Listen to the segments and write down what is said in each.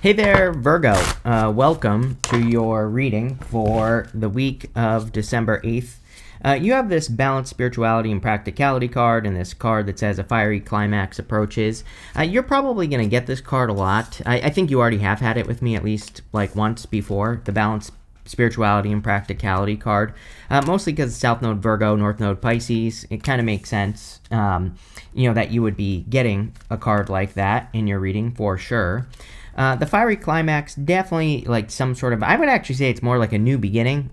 Hey there, Virgo. Welcome to your reading for the week of December 8th. You have this balanced spirituality and practicality card and this card that says a fiery climax approaches. You're probably going to get this card a lot. I think you already have had it with me at least like once before, the balanced spirituality and practicality card, mostly because South Node Virgo, North Node Pisces. It kind of makes sense, that you would be getting a card like that in your reading for sure. The fiery climax, definitely like some sort of, I would actually say it's more like a new beginning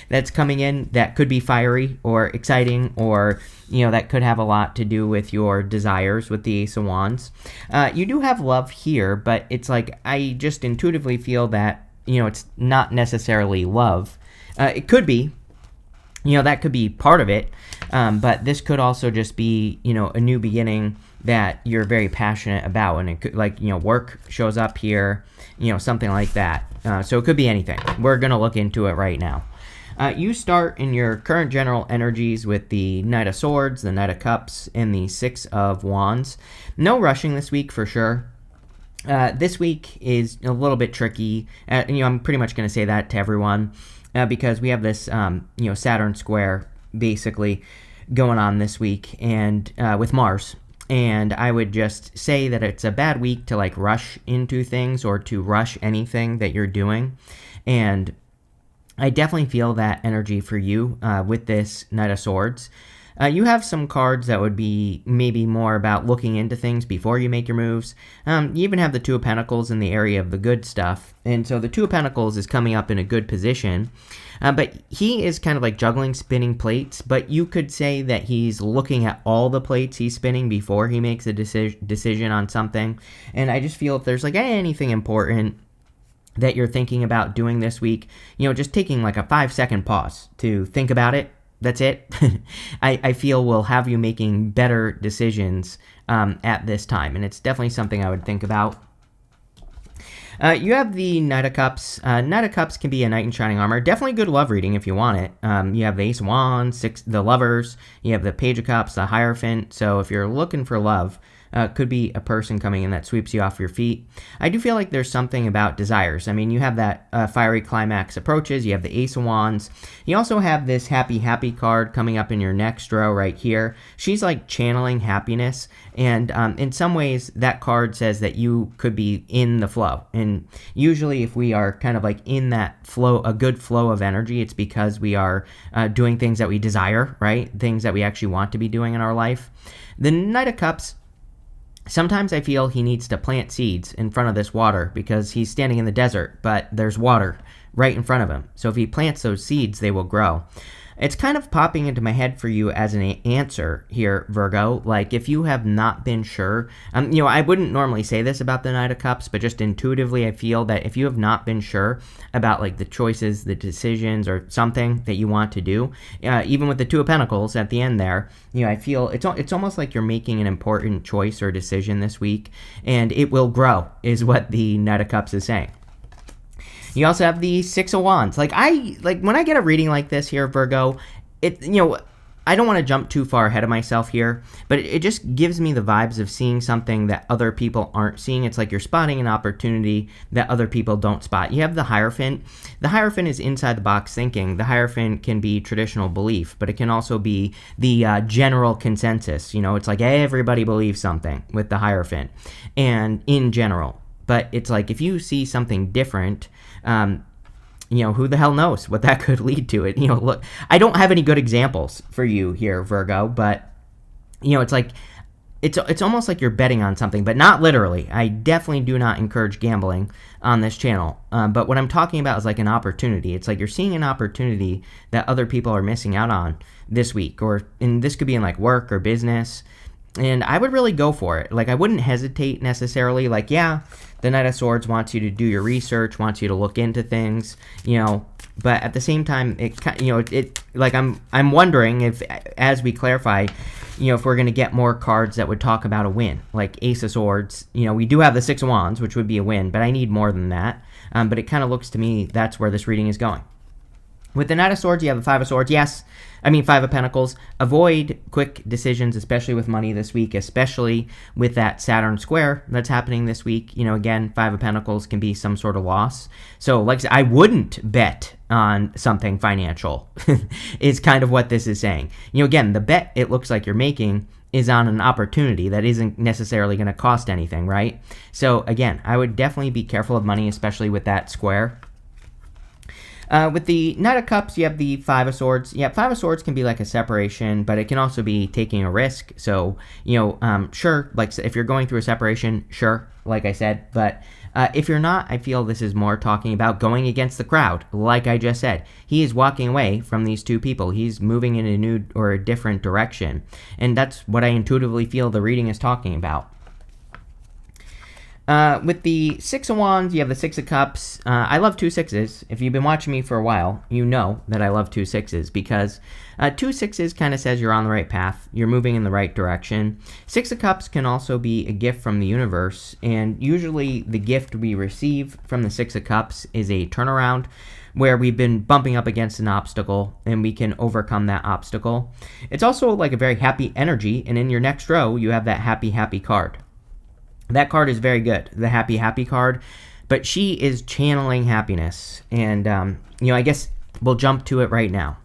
that's coming in that could be fiery or exciting, or, that could have a lot to do with your desires with the Ace of Wands. You do have love here, but it's like, I just intuitively feel that, it's not necessarily love. It could be, that could be part of it, but this could also just be, a new beginning that you're very passionate about, and it could, like, work shows up here, something like that. So it could be anything. We're going to look into it right now. You start in your current general energies with the Knight of Swords, the Knight of Cups, and the Six of Wands. No rushing this week for sure. This week is a little bit tricky. I'm pretty much going to say that to everyone because we have this, Saturn square basically going on this week, and with Mars. And I would just say that it's a bad week to like rush into things or to rush anything that you're doing. And I definitely feel that energy for you with this Knight of Swords. You have some cards that would be maybe more about looking into things before you make your moves. You even have the Two of Pentacles in the area of the good stuff. And so the Two of Pentacles is coming up in a good position. But he is kind of like juggling, spinning plates. But you could say that he's looking at all the plates he's spinning before he makes a decision on something. And I just feel if there's like anything important that you're thinking about doing this week, just taking like a 5-second pause to think about it. That's it. I feel will have you making better decisions at this time. And it's definitely something I would think about. You have the Knight of Cups. Knight of Cups can be a knight in shining armor. Definitely good love reading if you want it. You have the Ace of Wands, the Lovers. You have the Page of Cups, the Hierophant. So if you're looking for love, could be a person coming in that sweeps you off your feet. I do feel like there's something about desires. I mean, you have that fiery climax approaches. You have the Ace of Wands. You also have this happy card coming up in your next row right here. She's like channeling happiness. And in some ways, that card says that you could be in the flow. And usually if we are kind of like in that flow, a good flow of energy, it's because we are doing things that we desire, right? Things that we actually want to be doing in our life. The Knight of Cups, sometimes I feel he needs to plant seeds in front of this water because he's standing in the desert, but there's water right in front of him. So if he plants those seeds, they will grow. It's kind of popping into my head for you as an answer here, Virgo. Like, if you have not been sure, I wouldn't normally say this about the Knight of Cups, but just intuitively, I feel that if you have not been sure about, like, the choices, the decisions, or something that you want to do, even with the Two of Pentacles at the end there, I feel it's almost like you're making an important choice or decision this week, and it will grow, is what the Knight of Cups is saying. You also have the Six of Wands. When I get a reading like this here, Virgo, I don't want to jump too far ahead of myself here, but it just gives me the vibes of seeing something that other people aren't seeing. It's like you're spotting an opportunity that other people don't spot. You have the Hierophant. The Hierophant is inside the box thinking. The Hierophant can be traditional belief, but it can also be the general consensus. It's like everybody believes something with the Hierophant, and in general. But it's like if you see something different, who the hell knows what that could lead to? Look, I don't have any good examples for you here, Virgo, but, it's like, it's almost like you're betting on something, but not literally. I definitely do not encourage gambling on this channel. But what I'm talking about is like an opportunity. It's like you're seeing an opportunity that other people are missing out on this week, and this could be in like work or business. And I would really go for it. Like, I wouldn't hesitate necessarily. Like, yeah, the Knight of Swords wants you to do your research, wants you to look into things, but at the same time, I'm wondering if, as we clarify, if we're going to get more cards that would talk about a win, like Ace of Swords. We do have the Six of Wands, which would be a win, but I need more than that. But it kind of looks to me that's where this reading is going. With the Knight of Swords, you have the Five of Swords. Five of Pentacles. Avoid quick decisions, especially with money this week, especially with that Saturn square that's happening this week. Again, Five of Pentacles can be some sort of loss. So, like I said, I wouldn't bet on something financial, is kind of what this is saying. Again, the bet it looks like you're making is on an opportunity that isn't necessarily going to cost anything, right? So, again, I would definitely be careful of money, especially with that square. With the Knight of Cups, you have the Five of Swords. Yeah, Five of Swords can be like a separation, but it can also be taking a risk. So, sure, like if you're going through a separation, sure, like I said. But if you're not, I feel this is more talking about going against the crowd, like I just said. He is walking away from these two people. He's moving in a new or a different direction. And that's what I intuitively feel the reading is talking about. With the Six of Wands, you have the Six of Cups. I love 2 6s. If you've been watching me for a while, you know that I love 2 6s because 2 6s kind of says you're on the right path. You're moving in the right direction. 6 of Cups can also be a gift from the universe, and usually the gift we receive from the 6 of Cups is a turnaround where we've been bumping up against an obstacle and we can overcome that obstacle. It's also like a very happy energy, and in your next row, you have that happy, happy card. That card is very good, the happy, happy card, but she is channeling happiness. And, I guess we'll jump to it right now.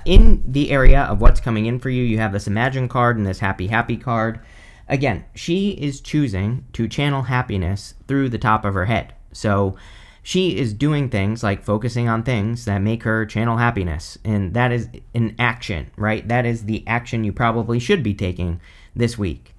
In the area of what's coming in for you, you have this Imagine card and this happy, happy card. Again, she is choosing to channel happiness through the top of her head. So she is doing things like focusing on things that make her channel happiness. And that is an action, right? That is the action you probably should be taking this week.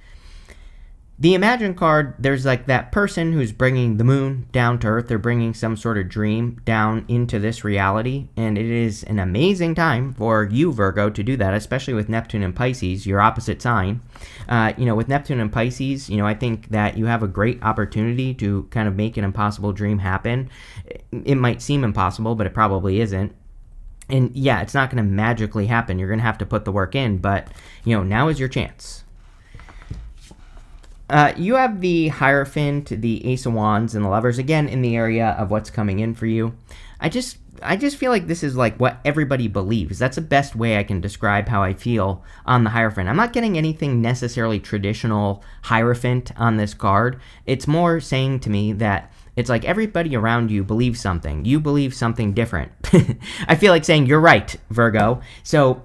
The Imagine card, there's like that person who's bringing the moon down to earth. They're bringing some sort of dream down into this reality. And it is an amazing time for you, Virgo, to do that, especially with Neptune and Pisces, your opposite sign. With Neptune and Pisces, I think that you have a great opportunity to kind of make an impossible dream happen. It might seem impossible, but it probably isn't. And yeah, it's not going to magically happen. You're going to have to put the work in, but, now is your chance. You have the Hierophant, the Ace of Wands, and the Lovers, again, in the area of what's coming in for you. I just feel like this is like what everybody believes. That's the best way I can describe how I feel on the Hierophant. I'm not getting anything necessarily traditional Hierophant on this card. It's more saying to me that it's like everybody around you believes something. You believe something different. I feel like saying, you're right, Virgo. So,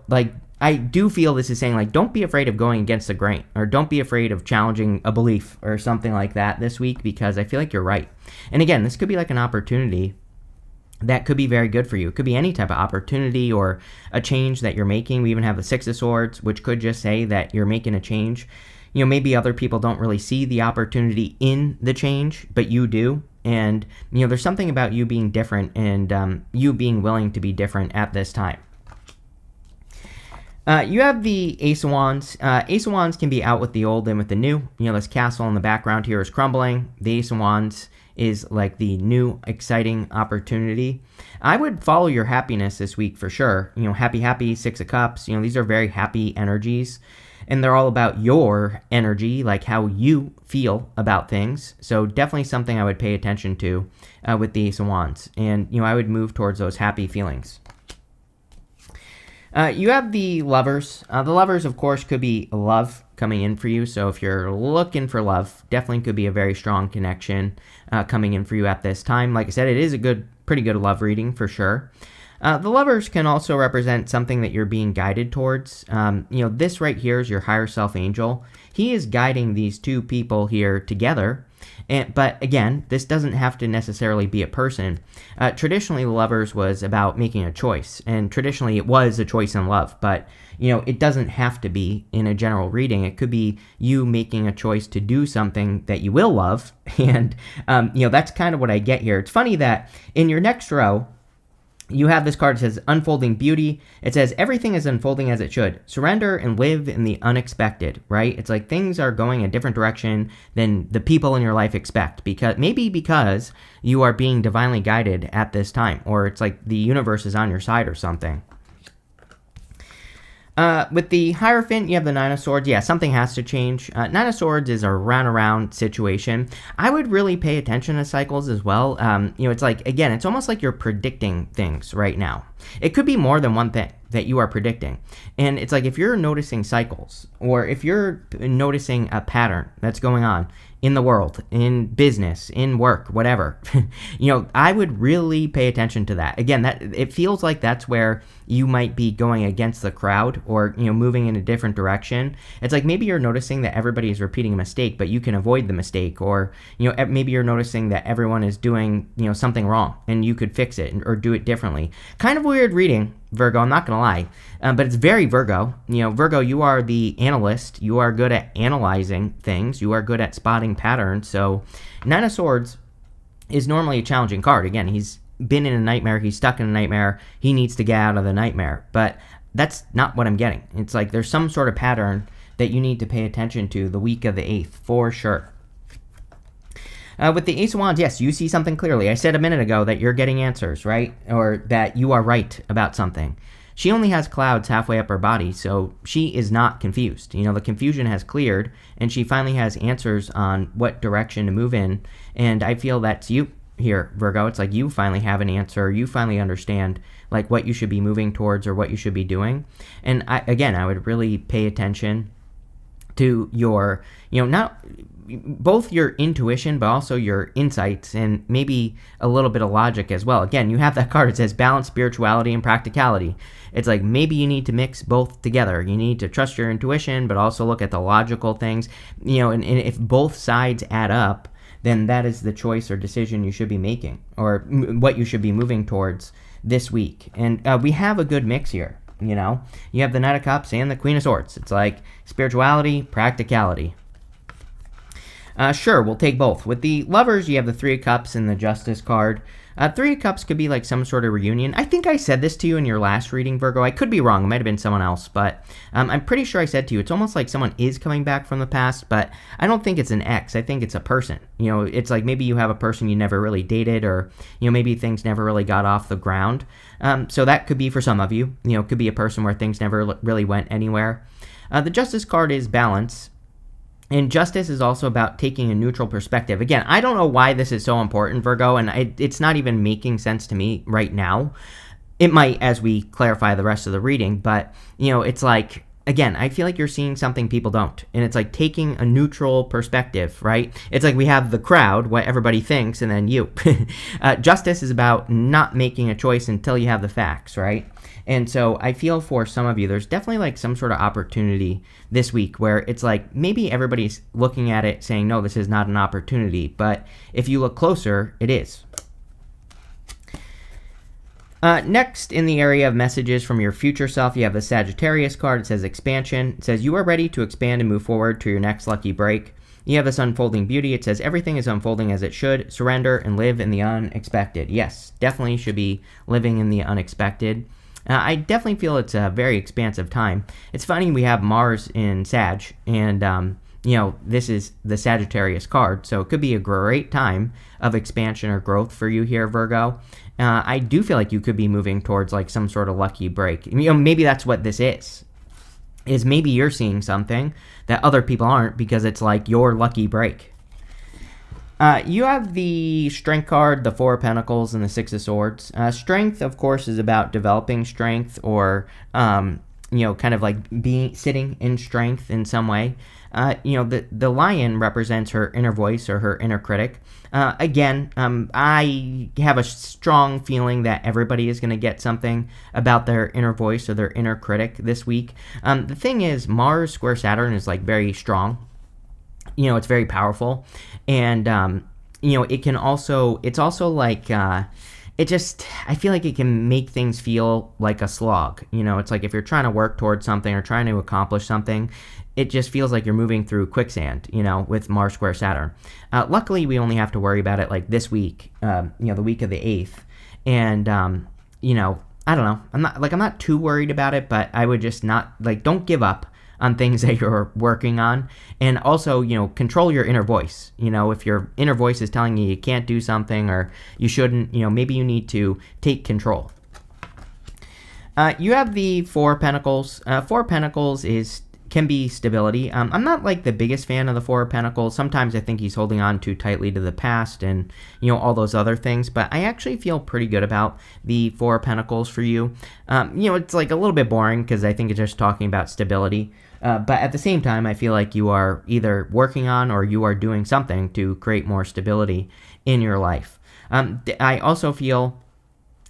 I do feel this is saying, don't be afraid of going against the grain, or don't be afraid of challenging a belief or something like that this week, because I feel like you're right. And again, this could be like an opportunity that could be very good for you. It could be any type of opportunity or a change that you're making. We even have the Six of Swords, which could just say that you're making a change. Maybe other people don't really see the opportunity in the change, but you do. And, there's something about you being different and you being willing to be different at this time. You have the Ace of Wands. Ace of Wands can be out with the old and with the new. This castle in the background here is crumbling. The Ace of Wands is like the new, exciting opportunity. I would follow your happiness this week for sure. Happy, happy, Six of Cups. These are very happy energies. And they're all about your energy, like how you feel about things. So definitely something I would pay attention to with the Ace of Wands. And, I would move towards those happy feelings. You have the Lovers. The Lovers, of course, could be love coming in for you. So if you're looking for love, definitely could be a very strong connection coming in for you at this time. Like I said, it is a pretty good love reading for sure. The Lovers can also represent something that you're being guided towards. This right here is your higher self angel. He is guiding these two people here together. But again, this doesn't have to necessarily be a person. Traditionally, the Lovers was about making a choice, and traditionally it was a choice in love, but it doesn't have to be in a general reading. It could be you making a choice to do something that you will love, and that's kind of what I get here. It's funny that in your next row, you have this card that says unfolding beauty. It says everything is unfolding as it should. Surrender and live in the unexpected, right? It's like things are going a different direction than the people in your life expect, because you are being divinely guided at this time, or it's like the universe is on your side or something. With the Hierophant, you have the Nine of Swords. Yeah, something has to change. Nine of Swords is a round-around situation. I would really pay attention to cycles as well. It's like, again, it's almost like you're predicting things right now. It could be more than one thing that you are predicting. And it's like if you're noticing cycles, or if you're noticing a pattern that's going on in the world, in business, in work, whatever, I would really pay attention to that. Again, that it feels like that's where you might be going against the crowd, or moving in a different direction. It's like maybe you're noticing that everybody is repeating a mistake, but you can avoid the mistake, or maybe you're noticing that everyone is doing something wrong and you could fix it or do it differently. Kind of weird reading, Virgo, I'm not gonna lie, but it's very Virgo. Virgo, you are the analyst. You are good at analyzing things. You are good at spotting patterns. So Nine of Swords is normally a challenging card. Again, he's been in a nightmare. He's stuck in a nightmare. He needs to get out of the nightmare. But that's not what I'm getting. It's like there's some sort of pattern that you need to pay attention to the week of the 8th, for sure. With the Ace of Wands, yes, you see something clearly. I said a minute ago that you're getting answers, right? Or that you are right about something. She only has clouds halfway up her body, so she is not confused. The confusion has cleared, and she finally has answers on what direction to move in. And I feel that's you here, Virgo. It's like you finally have an answer. You finally understand like what you should be moving towards or what you should be doing. And I would really pay attention to your, not both your intuition, but also your insights, and maybe a little bit of logic as well. Again, you have that card. It says balance, spirituality, and practicality. It's like maybe you need to mix both together. You need to trust your intuition, but also look at the logical things. And if both sides add up, then that is the choice or decision you should be making, or what you should be moving towards this week. And we have a good mix here. You have the Knight of Cups and the Queen of Swords. It's like spirituality, practicality. Sure, we'll take both. With the Lovers, you have the Three of Cups and the Justice card. Three of Cups could be like some sort of reunion. I think I said this to you in your last reading, Virgo. I could be wrong. It might have been someone else, but I'm pretty sure I said to you, it's almost like someone is coming back from the past, but I don't think it's an ex. I think it's a person. It's like maybe you have a person you never really dated, or, maybe things never really got off the ground. So that could be for some of you. It could be a person where things never really went anywhere. The Justice card is balance. And justice is also about taking a neutral perspective. Again, I don't know why this is so important, Virgo, and it's not even making sense to me right now. It might as we clarify the rest of the reading, but, it's like, again, I feel like you're seeing something people don't. And it's like taking a neutral perspective, right? It's like we have the crowd, what everybody thinks, and then you. Justice is about not making a choice until you have the facts, right? And so I feel for some of you, there's definitely like some sort of opportunity this week where it's like maybe everybody's looking at it saying, no, this is not an opportunity. But if you look closer, it is. Next, in the area of messages from your future self, you have the Sagittarius card. It says expansion. It says you are ready to expand and move forward to your next lucky break. You have this unfolding beauty. It says everything is unfolding as it should. Surrender and live in the unexpected. Yes, definitely should be living in the unexpected. I definitely feel it's a very expansive time. It's funny, we have Mars in Sag, and this is the Sagittarius card, so it could be a great time of expansion or growth for you here, Virgo. I do feel like you could be moving towards like some sort of lucky break. Maybe that's what this is maybe you're seeing something that other people aren't, because it's like your lucky break. You have the Strength card, the Four of Pentacles, and the Six of Swords. Strength, of course, is about developing strength, or kind of like sitting in strength in some way. The lion represents her inner voice or her inner critic. I have a strong feeling that everybody is going to get something about their inner voice or their inner critic this week. The thing is, Mars square Saturn is like very strong. It's very powerful, and it can also, it's also like, I feel like it can make things feel like a slog. It's like if you're trying to work towards something or trying to accomplish something, it just feels like you're moving through quicksand, with Mars square Saturn. Luckily, we only have to worry about it like this week, the week of the 8th, and, I don't know, I'm not too worried about it, but I would just not, don't give up on things that you're working on. And also, control your inner voice. If your inner voice is telling you can't do something or you shouldn't, maybe you need to take control. You have the Four of Pentacles. Four of Pentacles can be stability. I'm not like the biggest fan of the Four of Pentacles. Sometimes I think he's holding on too tightly to the past and, all those other things. But I actually feel pretty good about the Four of Pentacles for you. It's like a little bit boring because I think it's just talking about stability. But at the same time, I feel like you are either working on or you are doing something to create more stability in your life. I also feel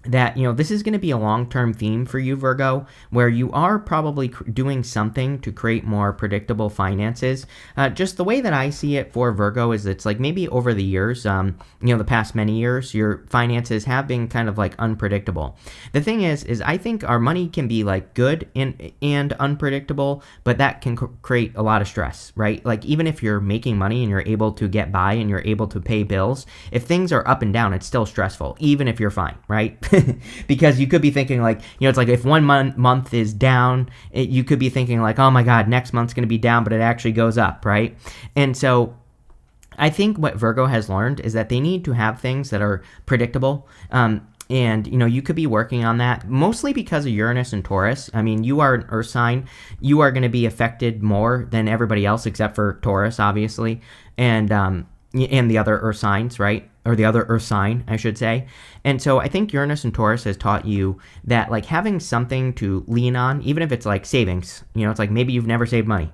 that, this is going to be a long-term theme for you, Virgo, where you are probably doing something to create more predictable finances. Just the way that I see it for Virgo is it's like maybe over the years, the past many years, your finances have been kind of like unpredictable. The thing is I think our money can be like good and unpredictable, but that can create a lot of stress, right? Like even if you're making money and you're able to get by and you're able to pay bills, if things are up and down, it's still stressful, even if you're fine, right? Because you could be thinking like, it's like if one month is down, you could be thinking like, oh my God, next month's going to be down, but it actually goes up, right? And so I think what Virgo has learned is that they need to have things that are predictable. And, you could be working on that mostly because of Uranus and Taurus. I mean, you are an Earth sign. You are going to be affected more than everybody else except for Taurus, obviously. And the other Earth signs, right? Or the other Earth sign, I should say. And so I think Uranus and Taurus has taught you that like having something to lean on, even if it's like savings, it's like maybe you've never saved money.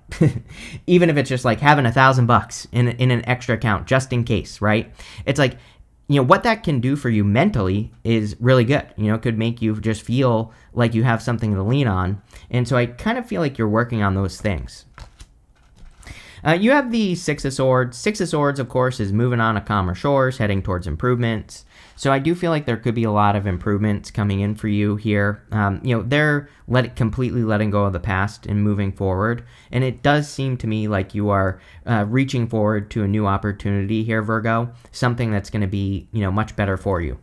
Even if it's just like having $1,000 in an extra account just in case, right? It's like, what that can do for you mentally is really good. It could make you just feel like you have something to lean on. And so I kind of feel like you're working on those things. You have the Six of Swords. Six of Swords, of course, is moving on to calmer shores, heading towards improvements. So I do feel like there could be a lot of improvements coming in for you here. They're completely letting go of the past and moving forward. And it does seem to me like you are reaching forward to a new opportunity here, Virgo, something that's going to be, much better for you.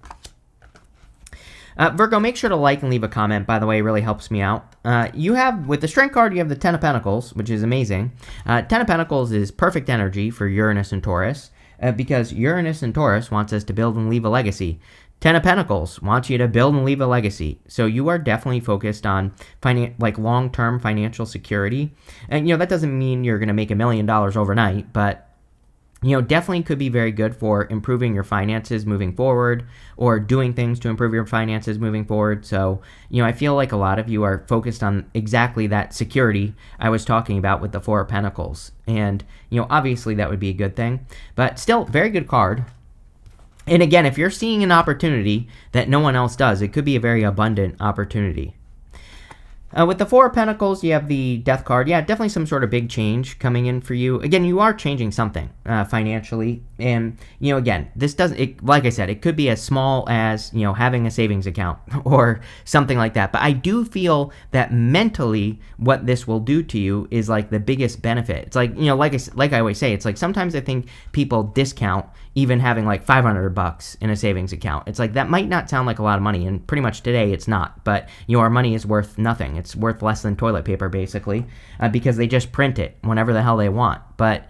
Virgo, make sure to like and leave a comment. By the way, it really helps me out. You have, with the Strength card, you have the Ten of Pentacles, which is amazing. Ten of Pentacles is perfect energy for Uranus and Taurus, because Uranus and Taurus wants us to build and leave a legacy. Ten of Pentacles wants you to build and leave a legacy. So you are definitely focused on long-term financial security. And, that doesn't mean you're going to make $1 million overnight, but definitely could be very good for improving your finances moving forward or doing things to improve your finances moving forward. So, I feel like a lot of you are focused on exactly that security I was talking about with the Four of Pentacles. And, obviously that would be a good thing, but still very good card. And again, if you're seeing an opportunity that no one else does, it could be a very abundant opportunity. With the Four of Pentacles, you have the Death card. Yeah, definitely some sort of big change coming in for you. Again, you are changing something financially. And, again, this doesn't, like I said, it could be as small as, having a savings account or something like that. But I do feel that mentally what this will do to you is like the biggest benefit. It's like, like I always say, it's like sometimes I think people discount even having like $500 in a savings account. It's like that might not sound like a lot of money, and pretty much today it's not. But our money is worth nothing. It's worth less than toilet paper basically, because they just print it whenever the hell they want. But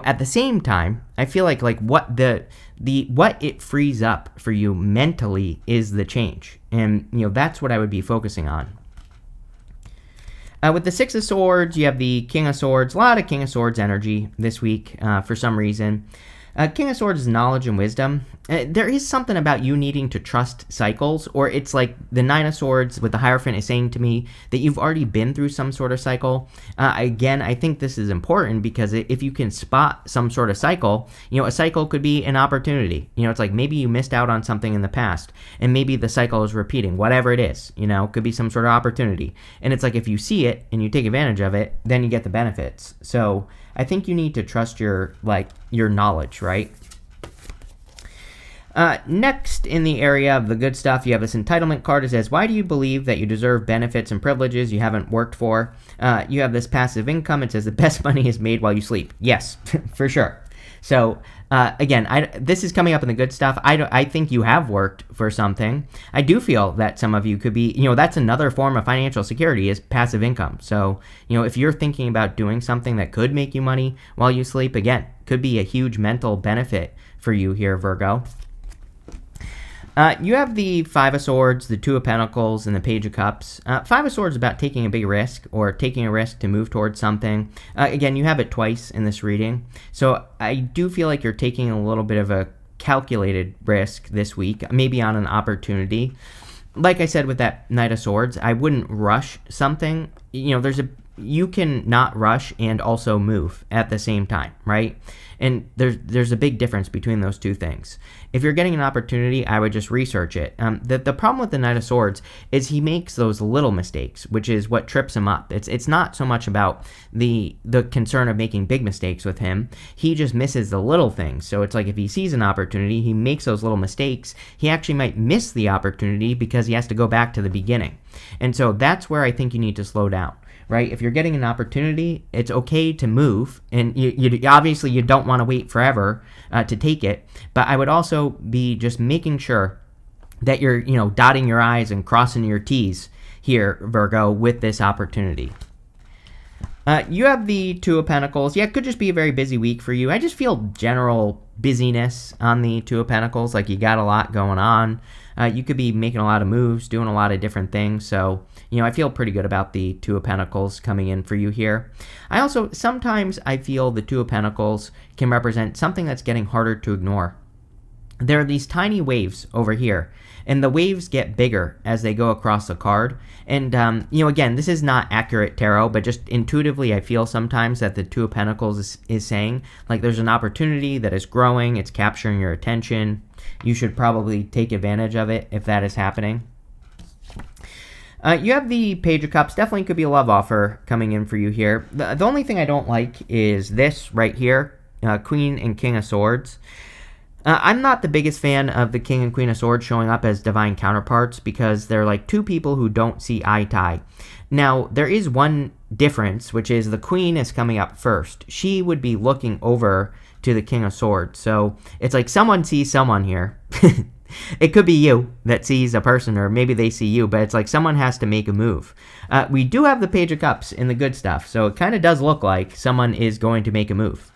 at the same time, I feel like what what it frees up for you mentally is the change, and that's what I would be focusing on. With the Six of Swords, you have the King of Swords. A lot of King of Swords energy this week for some reason. King of Swords is knowledge and wisdom. There is something about you needing to trust cycles, or it's like the Nine of Swords with the Hierophant is saying to me that you've already been through some sort of cycle. Again, I think this is important because if you can spot some sort of cycle, a cycle could be an opportunity. It's like maybe you missed out on something in the past, and maybe the cycle is repeating, whatever it is, could be some sort of opportunity. And it's like if you see it and you take advantage of it, then you get the benefits. So I think you need to trust your knowledge, right? Next, in the area of the good stuff, you have this entitlement card. It says, why do you believe that you deserve benefits and privileges you haven't worked for? You have this passive income. It says the best money is made while you sleep. Yes, for sure. So, again, this is coming up in the good stuff. I think you have worked for something. I do feel that some of you could be, that's another form of financial security is passive income. So, if you're thinking about doing something that could make you money while you sleep, again, could be a huge mental benefit for you here, Virgo. You have the Five of Swords, the Two of Pentacles, and the Page of Cups. Five of Swords is about taking a big risk or taking a risk to move towards something. Again, you have it twice in this reading. So I do feel like you're taking a little bit of a calculated risk this week, maybe on an opportunity. Like I said with that Knight of Swords, I wouldn't rush something. You can not rush and also move at the same time, right? And there's a big difference between those two things. If you're getting an opportunity, I would just research it. The problem with the Knight of Swords is he makes those little mistakes, which is what trips him up. It's not so much about the concern of making big mistakes with him. He just misses the little things. So it's like if he sees an opportunity, he makes those little mistakes. He actually might miss the opportunity because he has to go back to the beginning. And so that's where I think you need to slow down. Right? If you're getting an opportunity, it's okay to move, and you obviously you don't want to wait forever to take it. But I would also be just making sure that you're dotting your I's and crossing your T's here, Virgo, with this opportunity. You have the Two of Pentacles. Yeah, it could just be a very busy week for you. I just feel general busyness on the Two of Pentacles, like you got a lot going on. You could be making a lot of moves, doing a lot of different things. So, I feel pretty good about the Two of Pentacles coming in for you here. Sometimes I feel the Two of Pentacles can represent something that's getting harder to ignore. There are these tiny waves over here, and the waves get bigger as they go across the card. And, again, this is not accurate tarot, but just intuitively I feel sometimes that the Two of Pentacles is saying, like, there's an opportunity that is growing, it's capturing your attention. You should probably take advantage of it if that is happening. You have the Page of Cups. Definitely could be a love offer coming in for you here. The only thing I don't like is this right here, Queen and King of Swords. I'm not the biggest fan of the King and Queen of Swords showing up as divine counterparts because they're like two people who don't see eye to eye. Now, there is one difference, which is the Queen is coming up first. She would be looking over to the King of Swords. So it's like someone sees someone here. It could be you that sees a person, or maybe they see you, but it's like someone has to make a move. We do have the Page of Cups in the good stuff, so it kind of does look like someone is going to make a move.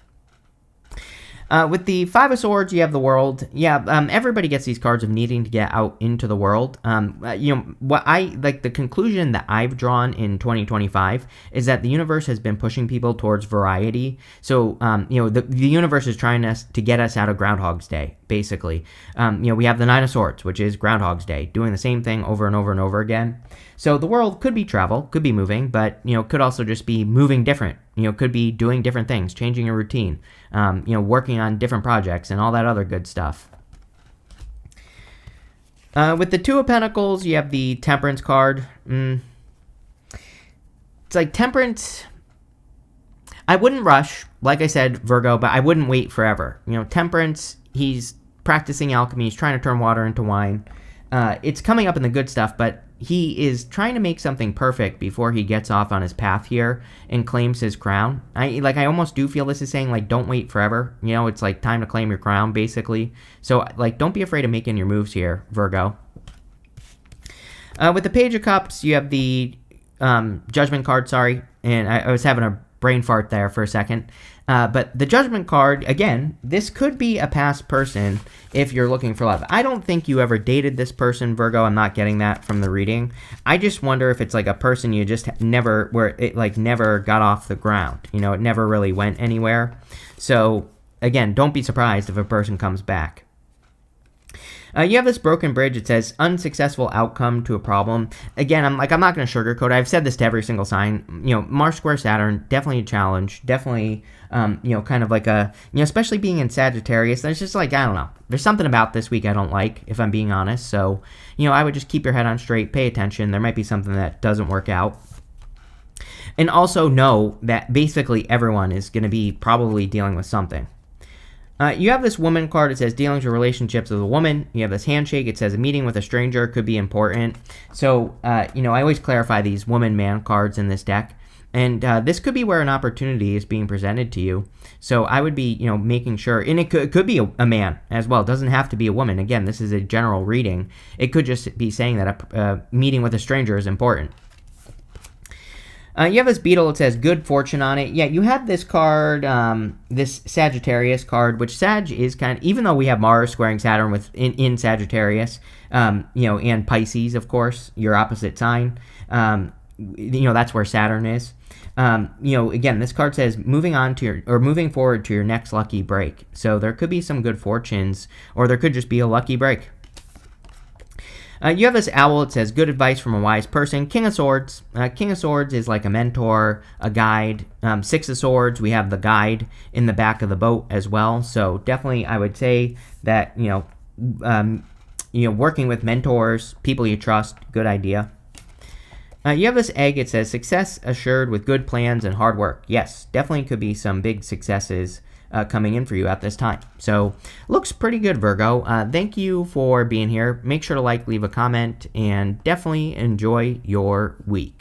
With the Five of Swords, you have the World. Yeah, everybody gets these cards of needing to get out into the world. What I like, the conclusion that I've drawn in 2025 is that the universe has been pushing people towards variety. So, the universe is trying to get us out of Groundhog's Day, basically. We have the Nine of Swords, which is Groundhog's Day, doing the same thing over and over and over again. So the world could be travel, could be moving, but, could also just be moving different. Could be doing different things, changing your routine, working on different projects and all that other good stuff. With the Two of Pentacles, you have the Temperance card. It's like Temperance. I wouldn't rush, like I said, Virgo, but I wouldn't wait forever. Temperance, he's practicing alchemy, he's trying to turn water into wine. It's coming up in the good stuff, but he is trying to make something perfect before he gets off on his path here and claims his crown. I almost do feel this is saying, like, don't wait forever. It's like time to claim your crown, basically. So, like, don't be afraid of making your moves here, Virgo. With the Page of Cups, you have the Judgment card, sorry. And I was having a brain fart there for a second. But the Judgment card, again, this could be a past person if you're looking for love. I don't think you ever dated this person, Virgo. I'm not getting that from the reading. I just wonder if it's like a person you just never, where it like never got off the ground. It never really went anywhere. So, again, don't be surprised if a person comes back. You have this broken bridge. It says unsuccessful outcome to a problem. Again, I'm not going to sugarcoat it. I've said this to every single sign. Mars square Saturn, definitely a challenge. Definitely, kind of like a, especially being in Sagittarius. There's just like, I don't know. There's something about this week I don't like, if I'm being honest. So, I would just keep your head on straight, pay attention. There might be something that doesn't work out. And also know that basically everyone is going to be probably dealing with something. You have this Woman card. It says dealings or relationships with a woman. You have this Handshake. It says a meeting with a stranger could be important. So, I always clarify these woman-man cards in this deck. And this could be where an opportunity is being presented to you. So I would be, making sure. And it could be a man as well. It doesn't have to be a woman. Again, this is a general reading. It could just be saying that a meeting with a stranger is important. You have this beetle. It says good fortune on it. Yeah, you have this card, this Sagittarius card, which Sag is kind of, even though we have Mars squaring Saturn in Sagittarius, and Pisces, of course, your opposite sign. That's where Saturn is. Again, this card says moving forward to your next lucky break. So there could be some good fortunes, or there could just be a lucky break. You have this owl. It says, good advice from a wise person. King of Swords. King of Swords is like a mentor, a guide. Six of Swords, we have the guide in the back of the boat as well. So definitely I would say that, working with mentors, people you trust, good idea. You have this egg. It says, success assured with good plans and hard work. Yes, definitely could be some big successes coming in for you at this time. So looks pretty good, Virgo. Thank you for being here. Make sure to leave a comment, and definitely enjoy your week.